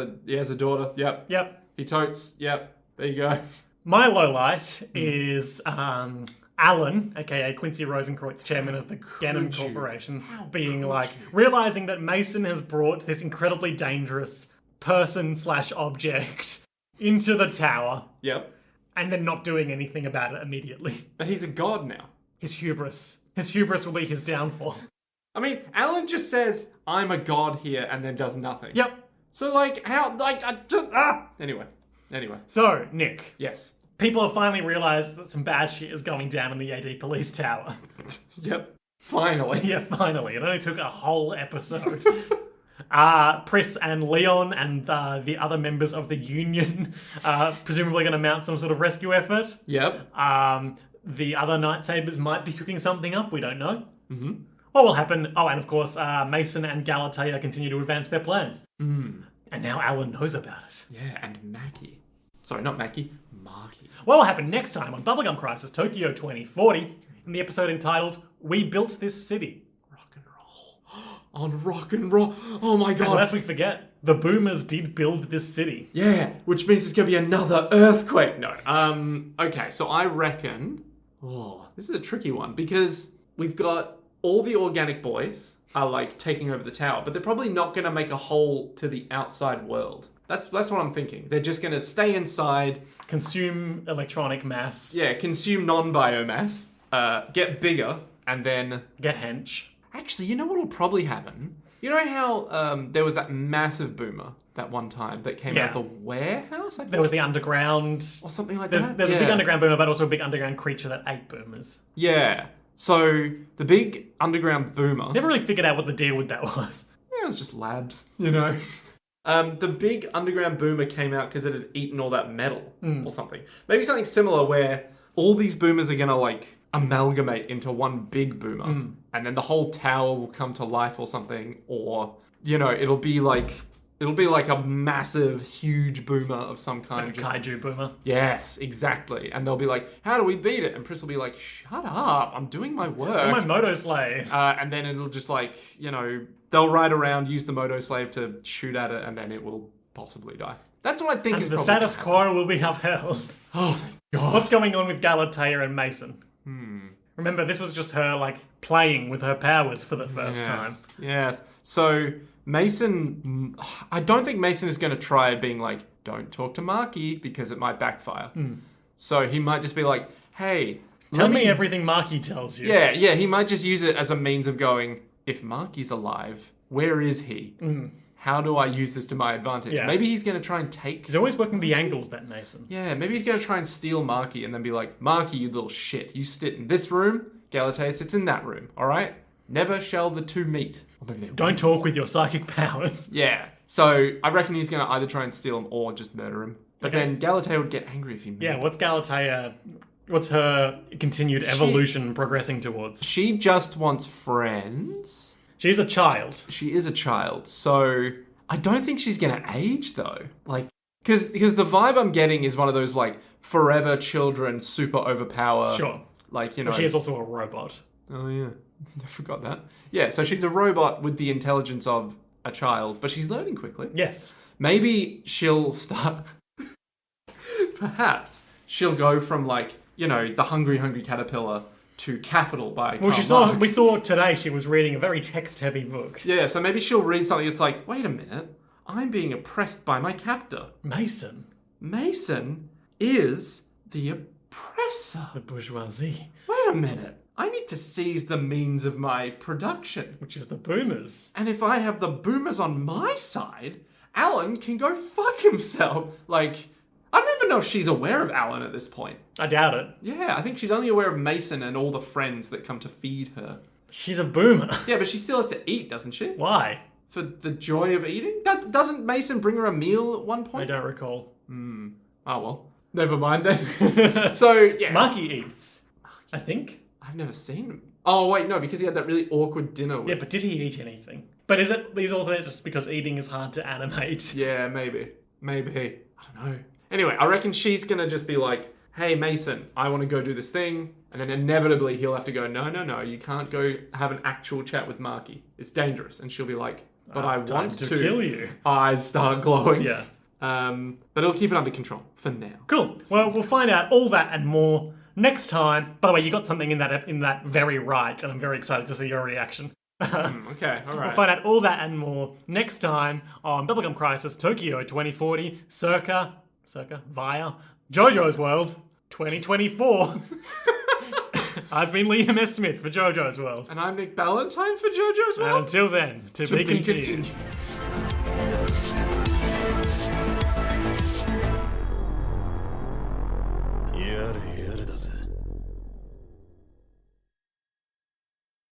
a daughter. Yep. He totes. Yep. There you go. My lowlight is Alan, aka Quincy Rosenkreutz, chairman of the Ganem Corporation, being like, realizing that Mason has brought this incredibly dangerous person/object into the tower. Yep. And then not doing anything about it immediately. But he's a god now. His hubris. His hubris will be his downfall. I mean, Alan just says, I'm a god here, and then does nothing. Yep. So, like, how, like, Anyway. So, Nick. Yes. People have finally realised that some bad shit is going down in the AD police tower. Yep. Finally. Yeah, finally. It only took a whole episode. Pris and Leon and the other members of the union presumably going to mount some sort of rescue effort. Yep. The other Nightsabers might be cooking something up. We don't know. Mm-hmm. What will happen? Oh, and of course, Mason and Galatea continue to advance their plans. And now Alan knows about it. Yeah, and Mackie. Sorry, not Mackie. Marky. What will happen next time on Bubblegum Crisis Tokyo 2040 in the episode entitled We Built This City? Rock and roll. On rock and roll. Oh my god. And lest we forget, the boomers did build this city. Yeah, which means it's going to be another earthquake. No. Okay, so I reckon... Oh, this is a tricky one because we've got all the organic boys are like taking over the tower, but they're probably not going to make a hole to the outside world. That's what I'm thinking. They're just going to stay inside. Consume electronic mass. Yeah, consume non-biomass. Get bigger, and then... Get hench. Actually, you know what will probably happen? You know how there was that massive boomer that one time that came out of the warehouse? There was the underground... Or something like that? There's a big underground boomer, but also a big underground creature that ate boomers. Yeah. So, the big underground boomer... Never really figured out what the deal with that was. Yeah, it was just labs, you know? The big underground boomer came out because it had eaten all that metal or something. Maybe something similar where all these boomers are gonna like amalgamate into one big boomer, and then the whole tower will come to life or something, or it'll be like a massive, huge boomer of some kind. Like a kaiju boomer. Yes, exactly. And they'll be like, how do we beat it? And Pris will be like, shut up, I'm doing my work. I'm my Moto Slave. And then it'll just like, they'll ride around, use the Moto Slave to shoot at it, and then it will possibly die. That's what I think And is the probably status quo will be upheld. Oh, thank God. What's going on with Galatea and Mason? Remember, this was just her, like, playing with her powers for the first time. Yes. So, Mason... I don't think Mason is going to try being like, don't talk to Marky, because it might backfire. So, he might just be like, hey... Tell me everything Marky tells you. Yeah, he might just use it as a means of going, if Marky's alive, where is he? How do I use this to my advantage? Yeah. Maybe he's going to try and take... He's always working the angles, that Mason. Yeah, maybe he's going to try and steal Marky and then be like, Marky, you little shit. You sit in this room, Galatea sits in that room, alright? Never shall the two meet. Or maybe they Don't talk with your psychic powers. Yeah. So, I reckon he's going to either try and steal him or just murder him. But Okay. then Galatea would get angry if he met Yeah, him. what's Galatea... What's her continued evolution progressing towards? She just wants friends. She's a child. She is a child, so... I don't think she's going to age, though. Like, because the vibe I'm getting is one of those, like, forever children super overpower. Sure. Like, But she is also a robot. Oh, yeah. I forgot that. Yeah, so she's a robot with the intelligence of a child, but she's learning quickly. Yes. Maybe she'll start... Perhaps she'll go from, like, the hungry caterpillar to Capital by Well, Karl Marx. we saw today she was reading a very text-heavy book. Yeah, so maybe she'll read something that's like, wait a minute, I'm being oppressed by my captor. Mason. Mason is the oppressor. The bourgeoisie. Wait a minute, I need to seize the means of my production. Which is the boomers. And if I have the boomers on my side, Alan can go fuck himself. Like, I don't even know if she's aware of Alan at this point. I doubt it. Yeah, I think she's only aware of Mason and all the friends that come to feed her. She's a boomer. Yeah, but she still has to eat, doesn't she? Why? For the joy of eating? Doesn't Mason bring her a meal at one I point? don't recall. Oh, well. Never mind then. So, yeah. Marky eats. I think. I've never seen him. Oh, wait, no, because he had that really awkward dinner with... Yeah, but did he eat anything? But is all that just because eating is hard to animate? Yeah, maybe. I don't know. Anyway, I reckon she's gonna just be like, hey, Mason, I want to go do this thing. And then inevitably he'll have to go, no, you can't go have an actual chat with Marky. It's dangerous. And she'll be like, but I Time want to to. kill you. Eyes start glowing. Yeah. But it'll keep it under control for now. Cool. Well, we'll find out all that and more next time. By the way, you got something in that very right, and I'm very excited to see your reaction. Okay, all right. We'll find out all that and more next time on Bubblegum Crisis Tokyo 2040, circa via JoJo's World 2024. I've been Liam S. Smith for JoJo's World. And I'm Nick Ballantyne for JoJo's World. And until then, to be continued.